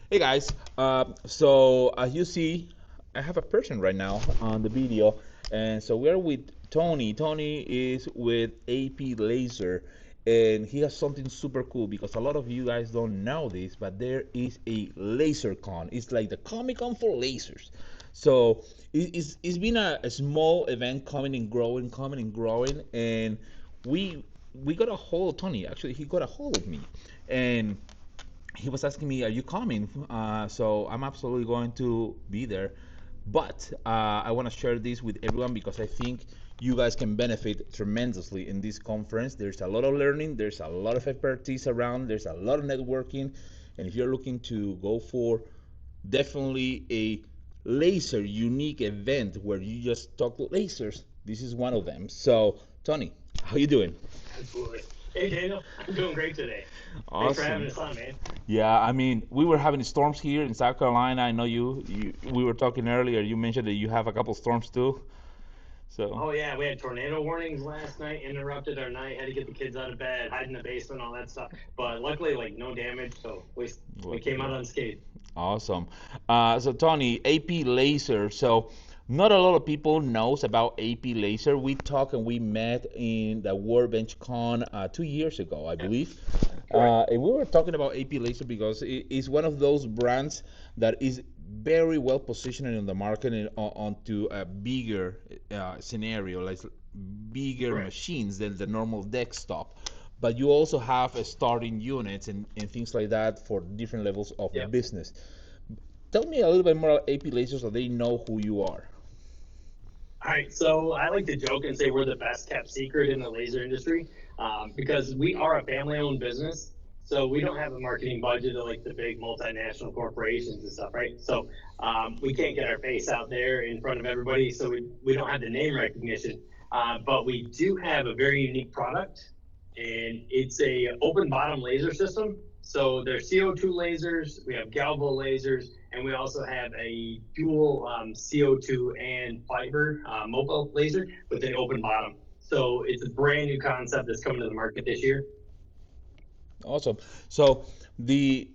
Hey guys, so as you see, I have a person right now on the video, and so we're with Tony. Tony is with AP Laser, and he has something super cool because a lot of you guys don't know this, but there is a LazerCon. It's like the Comic Con for lasers. So it's been a small event coming and growing, and we got a hold of Tony. Actually, he got a hold of me, and he was asking me, "Are you coming?" So I'm absolutely going to be there. But I want to share this with everyone because I think you guys can benefit tremendously in this conference. There's a lot of learning, there's a lot of expertise around, there's a lot of networking. And if you're looking to go for definitely a laser unique event where you just talk lasers, this is one of them. So, Tony, how you doing? Absolutely. Hey, Daniel, I'm doing great today. Thanks for Awesome. having us on, man. Yeah, I mean, we were having storms here in South Carolina. I know we were talking earlier. You mentioned that you have a couple storms too. So, Oh, yeah, we had tornado warnings last night, interrupted our night, had to get the kids out of bed, hide in the basement, all that stuff. But luckily, like, no damage, so we well, came out unscathed. awesome. So Tony, AP Laser. So, not a lot of people knows about AP Laser. We talked and we met in the Workbench Con 2 years ago, I Yeah, believe. correct. And we were talking about AP Laser because it is one of those brands that is very well positioned in the market and onto a bigger scenario, like bigger Correct. machines than the normal desktop. But you also have starting units and things like that for different levels of Yep. business. Tell me a little bit more about AP Laser so they know who you are. All right, so I like to joke and say we're the best kept secret in the laser industry because we are a family owned business. So we don't have a marketing budget of like the big multinational corporations and stuff, right? So we can't get our face out there in front of everybody. So we don't have the name recognition. But we do have a very unique product, and it's a open bottom laser system. So there's CO2 lasers, we have galvo lasers, and we also have a dual CO2 and fiber mobile laser with an open bottom. So it's a brand new concept that's coming to the market this year. Awesome. So the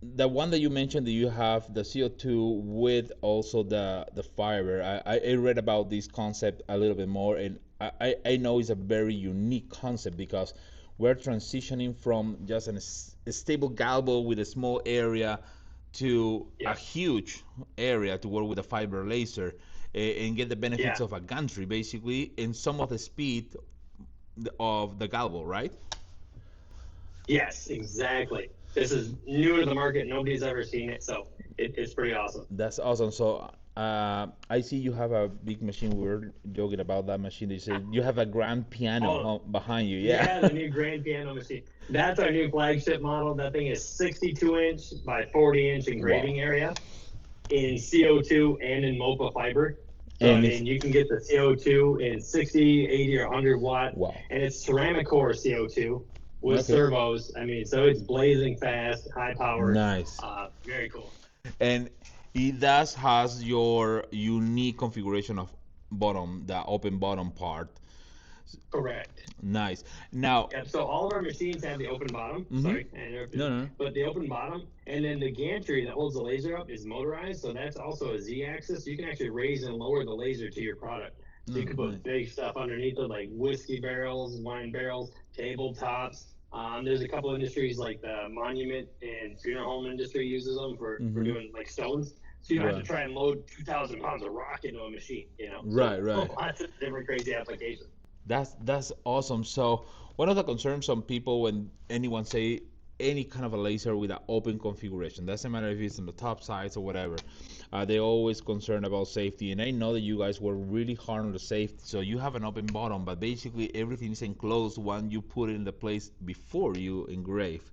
the one that you mentioned that you have the CO2 with also the fiber. I read about this concept a little bit more, and I know it's a very unique concept because we're transitioning from just a stable galvo with a small area to a Yeah, huge area to work with a fiber laser and get the benefits yeah, of a gantry basically and some of the speed of the galvo, right? yes, exactly. This is new to the market. Nobody's ever seen it, so it's pretty awesome. That's awesome. So I see you have a big machine. We were joking about that machine. They said you have a grand piano Oh, behind you. Yeah. yeah, the new grand piano machine. That's our new flagship model. That thing is 62-inch by 40-inch Wow. engraving area in CO2 and in MOPA fiber. So, I And it's mean, you can get the CO2 in 60, 80, or 100 watt, wow. and it's ceramic core CO2 with Okay. servos. I mean, so it's blazing fast, high power, Nice. very cool. And it does has your unique configuration of bottom, the open bottom part. Correct. Nice. Now, Yep. So all of our machines have the open bottom. mm-hmm. Sorry, I interrupted No, you. no, But the open bottom, and then the gantry that holds the laser up is motorized. So that's also a Z-axis. You can actually raise and lower the laser to your product. So no. you can Nice. put big stuff underneath it, like whiskey barrels, wine barrels, tabletops. There's a couple industries like the monument and funeral home industry uses them for Mm-hmm. doing like stones. So you don't have to Right. try and load 2,000 pounds of rock into a machine, you know. So Right, right. lots of different crazy applications. That's awesome. So one of the concerns some people when anyone say any kind of a laser with an open configuration, doesn't matter if it's on the top sides or whatever, they always concerned about safety. And I know that you guys work really hard on the safety. So you have an open bottom, but basically everything is enclosed when you put it in the place before you engrave.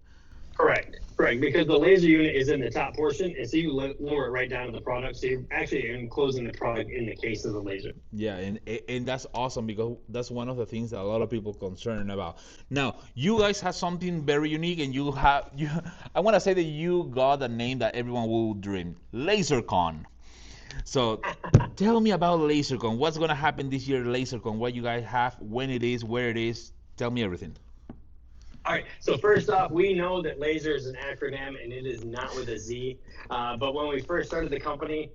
Correct, correct. Because the laser unit is in the top portion, and so you lower it right down to the product. So you're actually enclosing the product in the case of the laser. Yeah, and that's awesome because that's one of the things that a lot of people concerned about. Now, you guys have something very unique, and you have you. I want to say that you got a name that everyone will dream, LazerCon. So, tell me about LazerCon. What's gonna happen this year, LazerCon? What you guys have, when it is, where it is. Tell me everything. All right. So first off, we know that laser is an acronym and it is not with a Z. But when we first started the company,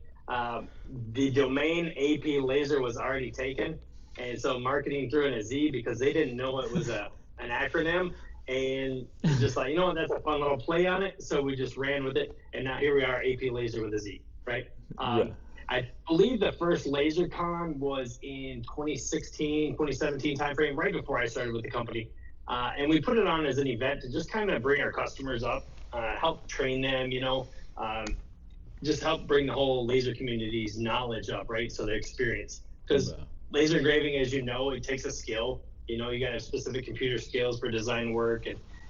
the domain AP Laser was already taken, and so marketing threw in a Z because they didn't know it was a an acronym, and just like, you know what, that's a fun little play on it. So we just ran with it, and now here we are, AP Laser with a Z, right? Yeah. I believe the first LazerCon was in 2016, 2017 timeframe, right before I started with the company. And we put it on as an event to just kind of bring our customers up, help train them, just help bring the whole laser community's knowledge up, right? So their experience. Because Okay. laser engraving, as you know, it takes a skill. You got to have specific computer skills for design work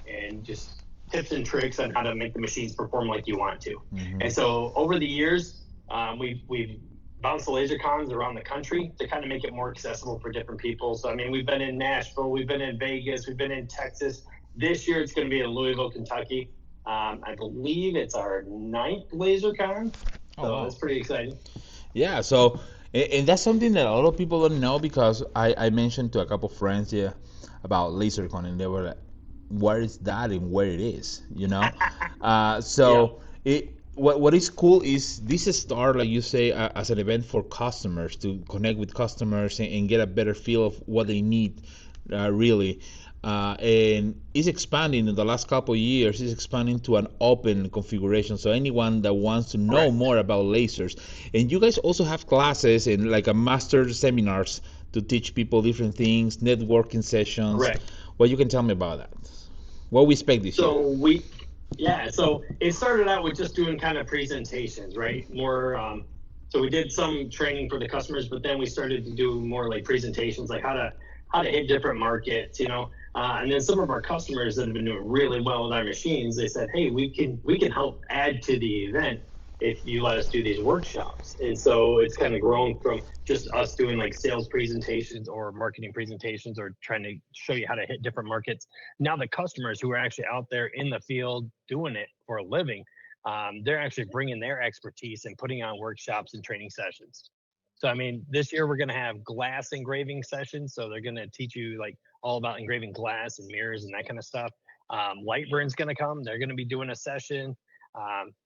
and just tips and tricks on how to make the machines perform like you want to. Mm-hmm. And so over the years, we've bounced the laser cons around the country to kind of make it more accessible for different people. So I mean, we've been in Nashville, we've been in Vegas, we've been in Texas. This year it's going to be in Louisville, Kentucky. I believe it's our ninth LazerCon, Oh so wow. that's pretty exciting. Yeah. So, and that's something that a lot of people don't know because I mentioned to a couple friends, yeah, about LazerCon, and they were like, "Where is that and where it is?" You know. Yeah, So what is cool is this start, like you say, as an event for customers to connect with customers and get a better feel of what they need, really. And it's expanding in the last couple of years. It's expanding to an open configuration, so anyone that wants to know correct. more about lasers. And you guys also have classes and like a master seminars to teach people different things, networking sessions. Correct. What you can tell me about that? What we expect this year? So it started out with just doing kind of presentations, right? More, so we did some training for the customers, but then we started to do more like presentations, like how to hit different markets, and then some of our customers that have been doing really well with our machines, they said, hey, we can help add to the event if you let us do these workshops. And so it's kind of grown from just us doing like sales presentations or marketing presentations or trying to show you how to hit different markets. Now the customers who are actually out there in the field doing it for a living, they're actually bringing their expertise and putting on workshops and training sessions. So I mean, this year we're going to have glass engraving sessions. So they're going to teach you like all about engraving glass and mirrors and that kind of stuff. Lightburn's going to come. They're going to be doing a session.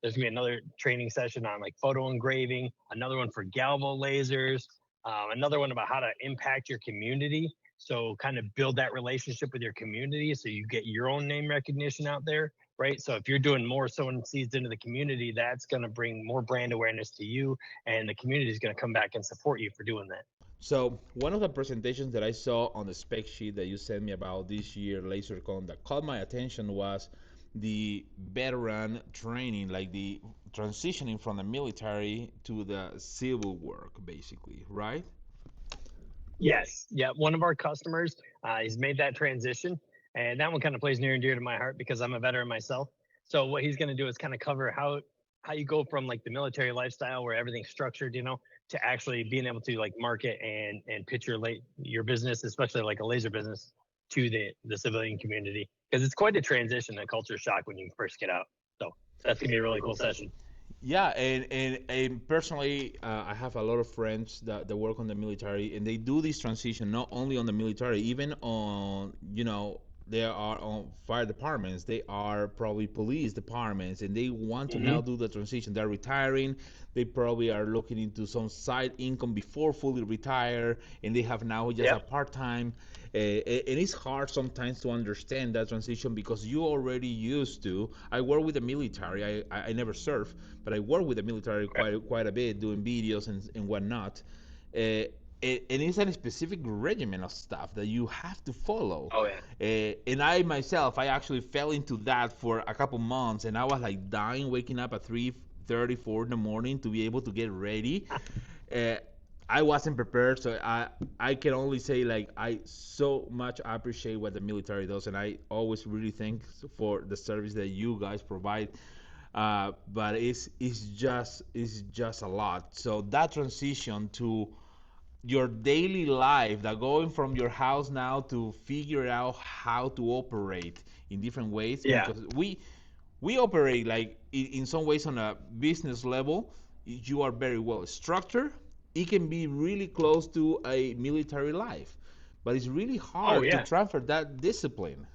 There's gonna be another training session on like photo engraving, another one for galvo lasers, another one about how to impact your community. So kind of build that relationship with your community so you get your own name recognition out there, right? So if you're doing more sowing seeds into the community, that's going to bring more brand awareness to you, and the community is going to come back and support you for doing that. So one of the presentations that I saw on the spec sheet that you sent me about this year LaserCon that caught my attention was the veteran training, like the transitioning from the military to the civil work, basically, right? Yes, yeah. One of our customers, he's made that transition, and that one kind of plays near and dear to my heart because I'm a veteran myself. So what he's going to do is kind of cover how you go from like the military lifestyle where everything's structured, to actually being able to like market and pitch your business, especially like a laser business, to the civilian community because it's quite a transition, a culture shock when you first get out. So that's gonna be a really cool session. Yeah, and personally, I have a lot of friends that work on the military, and they do this transition not only on the military, even on, they are on fire departments, they are probably police departments, and they want to now Mm-hmm. do the transition. They're retiring, they probably are looking into some side income before fully retire, and they have now just a Yep. part time. And it's hard sometimes to understand that transition because you already used to. I work with the military. I never serve, but I work with the military Okay. quite a bit, doing videos and whatnot. Uh, and it's a specific regimen of stuff that you have to follow. Oh yeah. And I myself, I actually fell into that for a couple months, and I was like dying, waking up at 3:30, 4 in the morning to be able to get ready. Uh, I wasn't prepared, so I can only say like I so much appreciate what the military does, and I always really thank for the service that you guys provide. But it's just a lot. So that transition to your daily life, that going from your house now to figure out how to operate in different ways, Yeah. because we operate like in some ways on a business level. You are very well structured. It can be really close to a military life, but it's really Oh hard to yeah. transfer that discipline.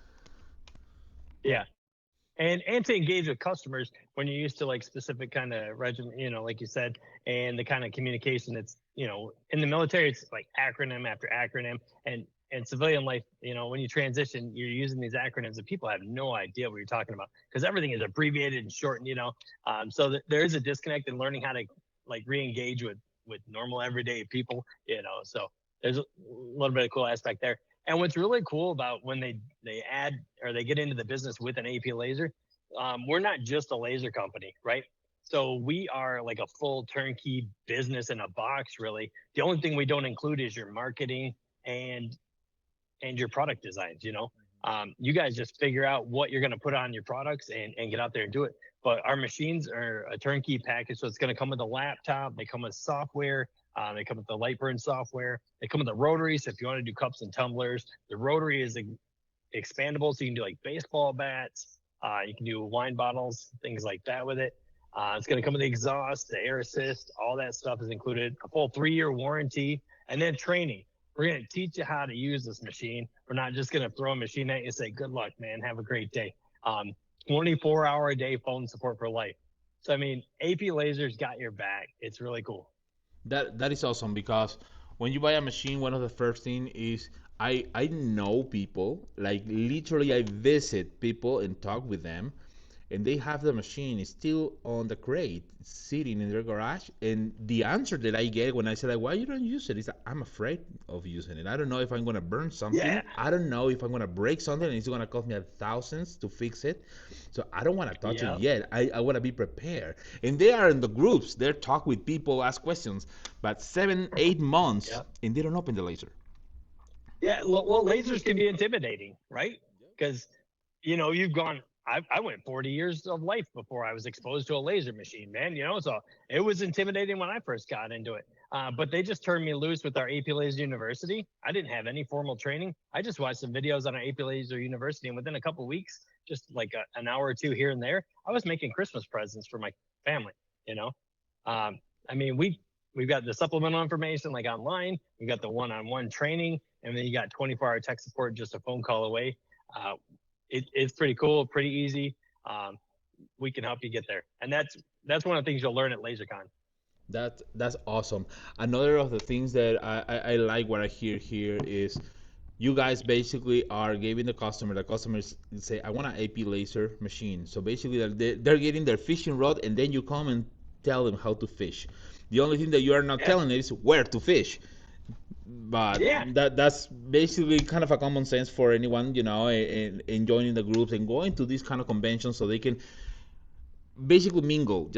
Yeah. And to engage with customers when you're used to like specific kind of regimen, like you said, and the kind of communication that's, in the military, it's like acronym after acronym, and civilian life, when you transition, you're using these acronyms and people have no idea what you're talking about because everything is abbreviated and shortened, so there is a disconnect in learning how to like re-engage with normal everyday people, so there's a little bit of cool aspect there. And what's really cool about when they add or they get into the business with an AP laser, we're not just a laser company, right? So we are like a full turnkey business in a box, really. The only thing we don't include is your marketing and and your product designs. You guys just figure out what you're going to put on your products and get out there and do it. But our machines are a turnkey package, so it's going to come with a laptop. They come with software. They come with the light burn software. They come with the rotary. So if you want to do cups and tumblers, the rotary is expandable, so you can do like baseball bats. You can do wine bottles, things like that with it. It's going to come with the exhaust, the air assist, all that stuff is included. A full 3-year warranty, and then training. We're going to teach you how to use this machine. We're not just going to throw a machine at you and say, "Good luck, man. Have a great day." 24-hour a day phone support for life. So I mean, AP Laser's got your back. It's really cool. That is awesome because when you buy a machine, one of the first thing is I know people, like literally I visit people and talk with them, and they have the machine still on the crate sitting in their garage. And the answer that I get when I say, like, why you don't use it, is that I'm afraid of using it. I don't know if I'm gonna burn something. Yeah. I don't know if I'm gonna break something and it's gonna cost me thousands to fix it. So I don't want to touch it Yeah. yet. I want to be prepared. And they are in the groups, they talk with people, ask questions, but 7 8 months Yeah. and they don't open the laser. Yeah. Well, lasers can be intimidating, right? Because you've gone. I went 40 years of life before I was exposed to a laser machine, man. So it was intimidating when I first got into it. But they just turned me loose with our AP Laser University. I didn't have any formal training. I just watched some videos on our AP Laser University, and within a couple of weeks, just like an hour or two here and there, I was making Christmas presents for my family. You know, I mean, we've got the supplemental information like online. We got the one-on-one training, and then you got 24-hour tech support just a phone call away. Uh, it's pretty cool, pretty easy. Um, we can help you get there, and that's one of the things you'll learn at LazerCon. That's awesome. Another of the things that I like what I hear here is you guys basically are giving the customers say, I want an AP laser machine. So basically they're getting their fishing rod and then you come and tell them how to fish. The only thing that you are not Yeah, telling them is where to fish. But yeah, that's basically kind of a common sense for anyone, in joining the groups and going to these kind of conventions so they can basically mingle,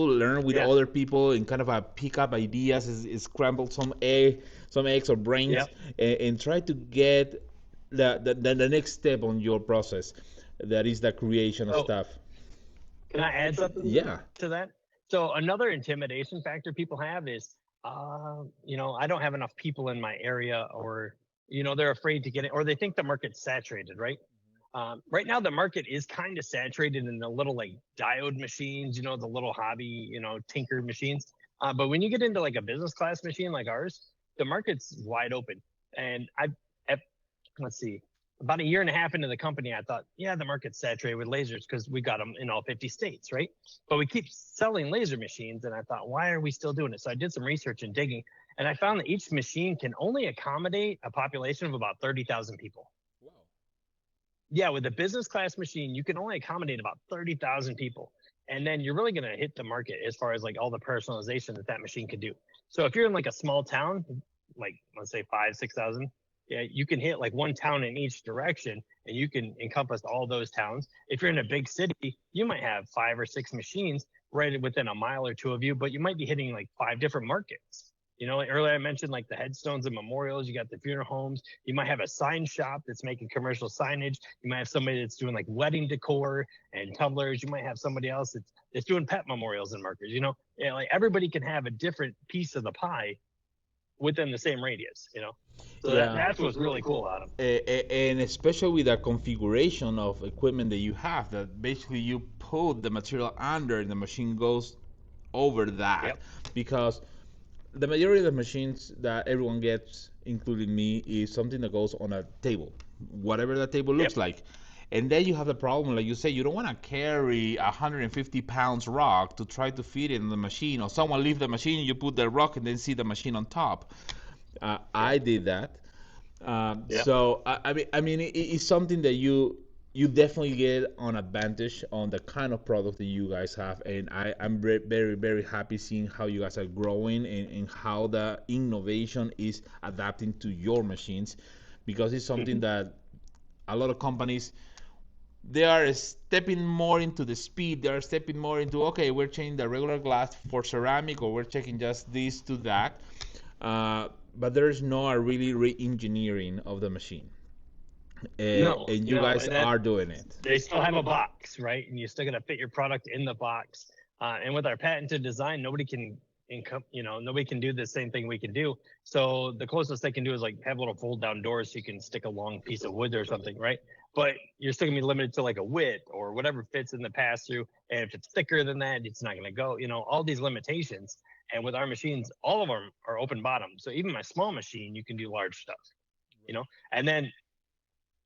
learn with yeah, other people, and kind of pick up ideas, scramble some eggs or yeah. brains, and try to get the next step on your process. That is the creation of So stuff. can I add something Yeah. to that? So another intimidation factor people have is, I don't have enough people in my area, or they're afraid to get it, or they think the market's saturated, right? Right now, the market is kind of saturated in the little like diode machines, the little hobby, tinker machines. But when you get into like a business class machine like ours, the market's wide open. And let's see, about a year and a half into the company, I thought, yeah, the market's saturated with lasers because we got them in all 50 states, right? But we keep selling laser machines. And I thought, why are we still doing it? So I did some research and digging, and I found that each machine can only accommodate a population of about 30,000 people. Yeah, with a business class machine, you can only accommodate about 30,000 people. And then you're really going to hit the market as far as like all the personalization that machine can do. So if you're in like a small town, like let's say 5, 6,000, yeah, you can hit like one town in each direction and you can encompass all those towns. If you're in a big city, you might have 5 or 6 machines right within a mile or two of you, but you might be hitting like 5 different markets. Like earlier I mentioned like the headstones and memorials, you got the funeral homes, you might have a sign shop that's making commercial signage, you might have somebody that's doing like wedding decor and tumblers, you might have somebody else that's doing pet memorials and markers, yeah, like everybody can have a different piece of the pie within the same radius. So Yeah. that's what's really cool about them. And especially with the configuration of equipment that you have, that basically you put the material under and the machine goes over that, Yep. because the majority of the machines that everyone gets, including me, is something that goes on a table, whatever that table Yep. looks like. And then you have the problem, like you say, you don't want to carry 150 pounds rock to try to fit it in the machine, or someone leave the machine, you put the rock and then see the machine on top. Yeah. I did that. Yeah. So it's something that you definitely get an advantage on the kind of product that you guys have, and I'm very very happy seeing how you guys are growing and how the innovation is adapting to your machines, because it's something Mhm. that a lot of companies, they are stepping more into the speed. They are stepping more into, okay, we're changing the regular glass for ceramic, or we're checking just this to that. But there's no a really re-engineering of the machine, No, and you no, guys and that are doing it. they still have a box, right? And you still got to fit your product in the box. And with our patented design, nobody can nobody can do the same thing we can do. So the closest they can do is like have little fold down doors so you can stick a long piece of wood or something, right? But you're still gonna be limited to like a width or whatever fits in the pass through. And if it's thicker than that, it's not gonna go, all these limitations. And with our machines, all of them are open bottom. So even my small machine, you can do large stuff, you know? And then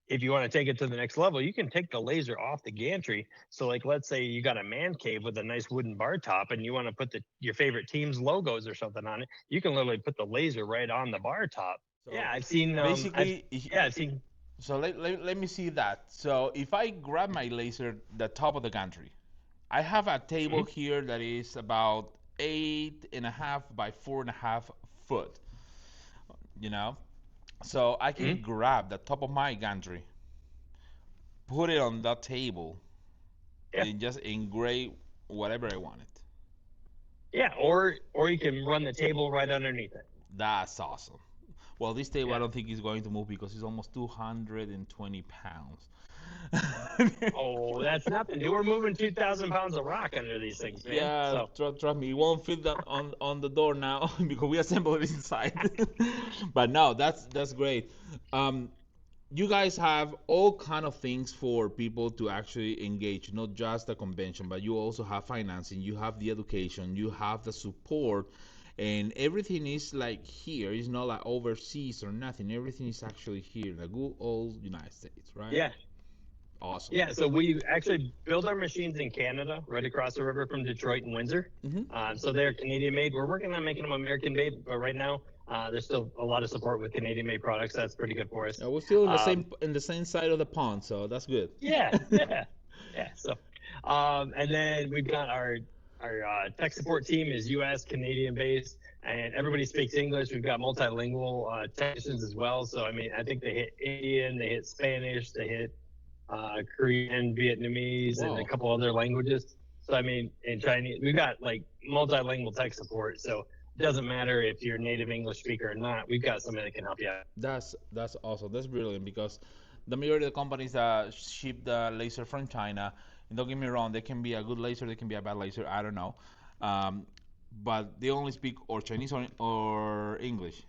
if you want to take it to the next level, you can take the laser off the gantry. So, like, let's say you got a man cave with a nice wooden bar top, and you want to put your favorite team's logos or something on it. You can literally put the laser right on the bar top. So Yeah, I've seen. basically, I've seen. so let me see that. So if I grab my laser, the top of the gantry, I have a table Mhm. here that is about 8.5 by 4.5 foot, you know. So I can Mhm. grab the top of my gantry, put it on that table, Yeah, and just engrave whatever I wanted. yeah. Or you can run the table right underneath it. That's awesome. Well, this table I Yeah. don't think is going to move because it's almost 220 pounds. Oh, that's nothing. Dude, we're moving 2,000 pounds of rock under these things, man. Yeah, So trust me, it won't fit that on the door now because we assembled it inside. But no, that's great. Um, you guys have all kind of things for people to actually engage, not just the convention, but you also have financing, you have the education, you have the support, and everything is like here. It's not like overseas or nothing. Everything is actually here, the good old United States, right? yeah, Awesome. yeah, so we actually build our machines in Canada, right across the river from Detroit and Windsor. Hmm. So they're Canadian made. We're working on making them American made, but right now there's still a lot of support with Canadian made products. That's pretty good for us. Yeah, we're still Um, in the same side of the pond, so that's good. yeah, yeah, yeah. So, and then we've got our tech support team is U.S. Canadian based, and everybody speaks English. We've got multilingual technicians as well. So I mean, I think they hit Indian, they hit Spanish, they hit Korean, Vietnamese, and a Wow. couple other languages. So I mean, in Chinese, we've got like multilingual tech support. So it doesn't matter if you're a native English speaker or not. We've got somebody that can help you out. That's awesome. That's brilliant because the majority of the companies that ship the laser from China, and don't get me wrong, they can be a good laser, they can be a bad laser. I don't know, um, but they only speak or Chinese or English.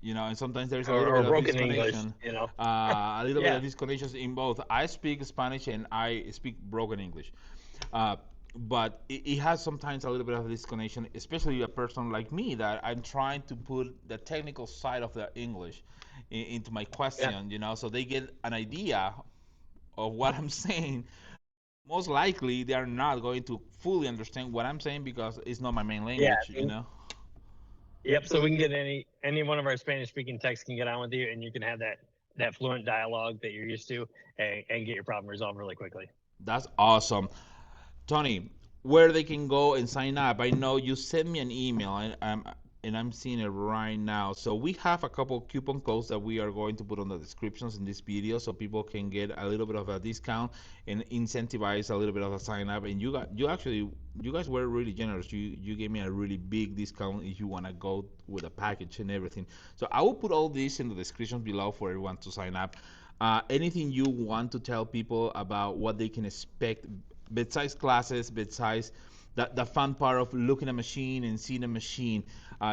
And sometimes there's a little Or bit of broken English, disconnection, you know. a little bit Yeah, of disconnections in both. I speak Spanish and I speak broken English. Uh, but it has sometimes a little bit of a disconnection, especially a person like me that I'm trying to put the technical side of the English into my yeah, question, so they get an idea of what I'm saying. Most likely, they are not going to fully understand what I'm saying because it's not my main yeah. language. Yep. So we can get any one of our Spanish speaking techs can get on with you, and you can have that fluent dialogue that you're used to, and get your problem resolved really quickly. That's awesome. Tony, where they can go and sign up. I know you sent me an email, and I'm seeing it right now. So we have a couple coupon codes that we are going to put on the descriptions in this video, so people can get a little bit of a discount and incentivize a little bit of a sign up. And you guys were really generous. You gave me a really big discount if you want to go with a package and everything. So I will put all this in the description below for everyone to sign up. Anything you want to tell people about what they can expect besides classes, besides the fun part of looking at a machine and seeing a machine?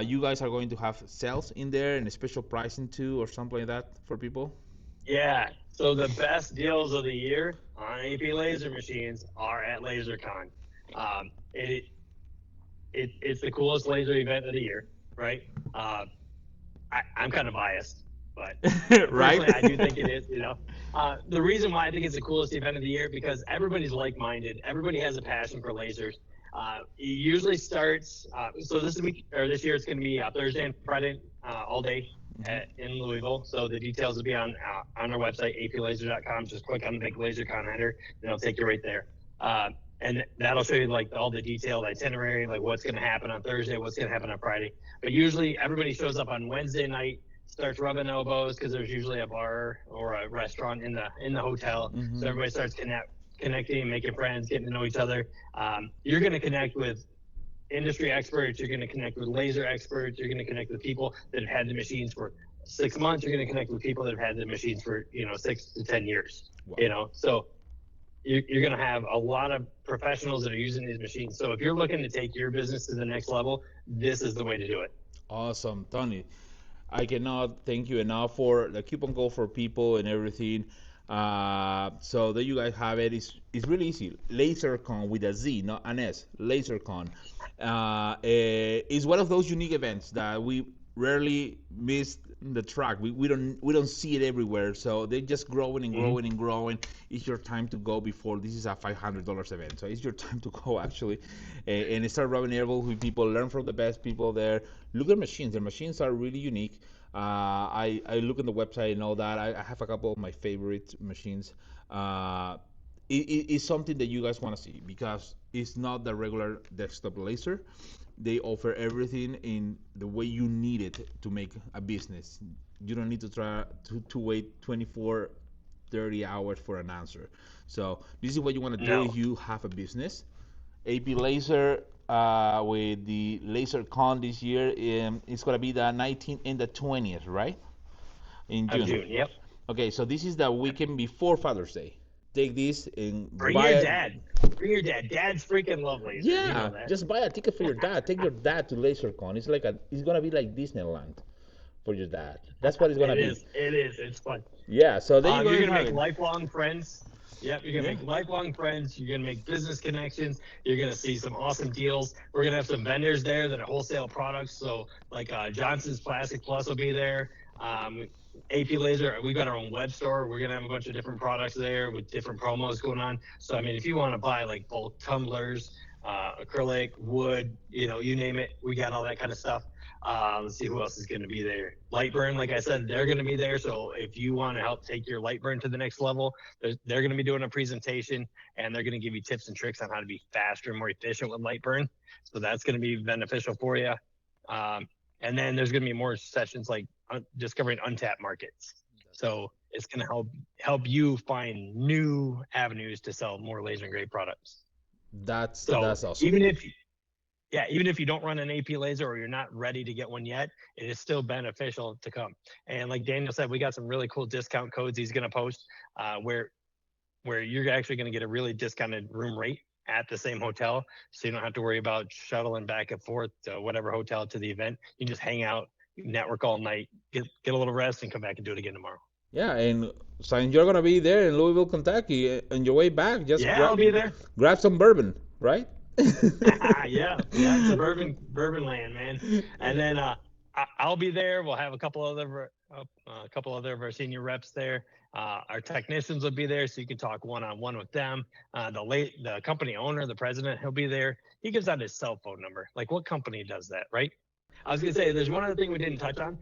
You guys are going to have sales in there and a special pricing too, or something like that for people? Yeah. So the best deals of the year on AP laser machines are at LazerCon. Um, it, it's the coolest laser event of the year, right? I'm kind of biased. but Right? personally, I do think it is. The reason why I think it's the coolest event of the year because everybody's like-minded. Everybody has a passion for lasers. It usually starts. So this week or this year, it's going to be Thursday and Friday all day in Louisville. So the details will be on our website, aplazer.com. Just click on the big LazerCon header, and it'll take you right there. And that'll show you like all the detailed itinerary, like what's going to happen on Thursday, what's going to happen on Friday. But usually everybody shows up on Wednesday night, starts rubbing elbows because there's usually a bar or a restaurant in the hotel. So everybody starts connecting, making friends, getting to know each other. You're going to connect with industry experts. You're going to connect with laser experts. You're going to connect with people that have had the machines for 6 months. You're going to connect with people that have had the machines for 6 to 10 years. Wow. So you're going to have a lot of professionals that are using these machines. So if you're looking to take your business to the next level, this is the way to do it. Awesome, Tony. I cannot thank you enough for the coupon code for people and everything. So that you guys have it. It's really easy. LazerCon with a Z, not an S. LazerCon. Is one of those unique events that we rarely miss the track. We don't see it everywhere. So they're just growing and growing and growing. It's your time to go before this is a $500 event. So it's your time to go actually, and start rubbing elbows with people. Learn from the best people there. Look at machines. The machines are really unique. I look at the website and all that. I have a couple of my favorite machines. It's something that you guys want to see because it's not the regular desktop laser. They offer everything in the way you need it to make a business. You don't need to try to wait 24, 30 hours for an answer. So this is what you want to do if you have a business. AP Laser with the LazerCon this year. It's going to be the 19th and the 20th, right? In June. June, yep. Okay, so this is the weekend before Father's Day. Take this and Bring buy your it. dad. Bring your dad. Dad's freaking love lasers. Yeah, you know that. just buy a ticket for your dad. Take your dad to LazerCon. It's gonna be like Disneyland for your dad. That's what it's gonna be. It is. It's fun. Yeah, so then You're gonna have make it. lifelong friends. Yep, you're gonna make lifelong friends. You're gonna make business connections. You're gonna see some awesome deals. We're gonna have some vendors there that are wholesale products. So like Johnson's Plastic Plus will be there. AP Laser, we've got our own web store. We're gonna have a bunch of different products there with different promos going on. So I mean, if you want to buy like bulk tumblers, acrylic, wood, you name it, we got all that kind of stuff. Let's see who else is going to be there. Lightburn, like I said, they're going to be there. So if you want to help take your Lightburn to the next level, they're going to be doing a presentation and they're going to give you tips and tricks on how to be faster and more efficient with Lightburn. So that's going to be beneficial for you. And then there's going to be more sessions like discovering untapped markets. So it's going to help you find new avenues to sell more laser engraved products. That's awesome. Even if you don't run an AP laser or you're not ready to get one yet, it is still beneficial to come. And like Daniel said, we got some really cool discount codes he's going to post where you're actually going to get a really discounted room rate at the same hotel. So you don't have to worry about shuttling back and forth to whatever hotel to the event. You can just hang out, network all night, get a little rest, and come back and do it again tomorrow. Yeah, and since you're going to be there in Louisville, Kentucky, on your way back, I'll be there. Grab some bourbon, right? Yeah, it's a bourbon land, man. And then I'll be there. We'll have a couple other of our senior reps there. Our technicians will be there, so you can talk one-on-one with them. The company owner, the president, he'll be there. He gives out his cell phone number. Like, what company does that, right? I was gonna say, there's one other thing we didn't touch on.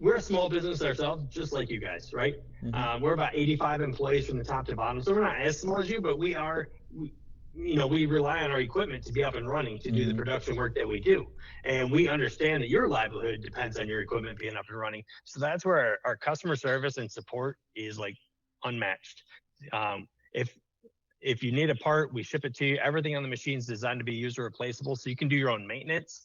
We're a small business ourselves, just like you guys, right? Mm-hmm. We're about 85 employees from the top to bottom, so we're not as small as you, but we rely on our equipment to be up and running to do the production work that we do. And we understand that your livelihood depends on your equipment being up and running. So that's where our customer service and support is like unmatched. If you need a part, we ship it to you. Everything on the machine is designed to be user replaceable, so you can do your own maintenance.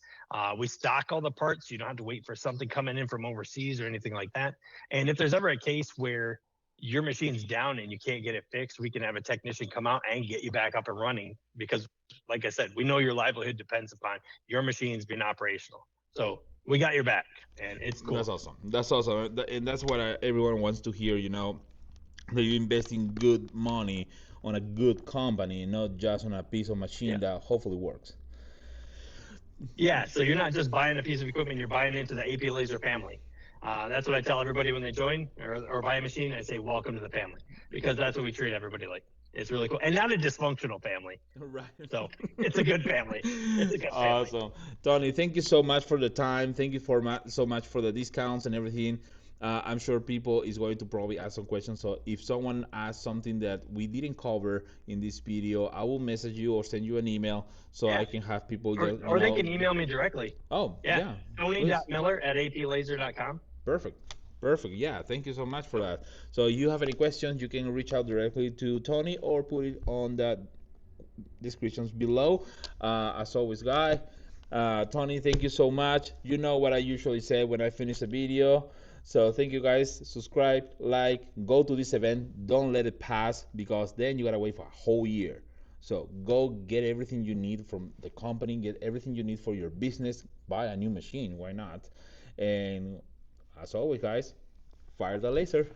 We stock all the parts, so you don't have to wait for something coming in from overseas or anything like that. And if there's ever a case where your machine's down and you can't get it fixed, we can have a technician come out and get you back up and running because, like I said, we know your livelihood depends upon your machines being operational. So we got your back, and it's cool. That's awesome. And that's what everyone wants to hear, that you invest in good money on a good company, not just on a piece of machine that hopefully works. Yeah, so you're not just buying a piece of equipment, you're buying into the AP Laser family. That's what I tell everybody when they join or buy a machine. I say, welcome to the family, because that's what we treat everybody like. It's really cool, and not a dysfunctional family. Right. So it's a good family. It's a good family. Awesome. Tony, thank you so much for the time. Thank you for so much for the discounts and everything. I'm sure people is going to probably ask some questions. So if someone asks something that we didn't cover in this video, I will message you or send you an email so I can have people or they can email me directly. Oh, yeah. Tony.miller@aplazer.com. Perfect. Perfect. Yeah, thank you so much for that. So you have any questions, you can reach out directly to Tony or put it on the descriptions below. As always, Tony, thank you so much. You know what I usually say when I finish a video. So thank you guys. Subscribe, like, go to this event. Don't let it pass, because then you gotta wait for a whole year. So go get everything you need from the company, get everything you need for your business, buy a new machine, why not? And as always, guys, fire the laser.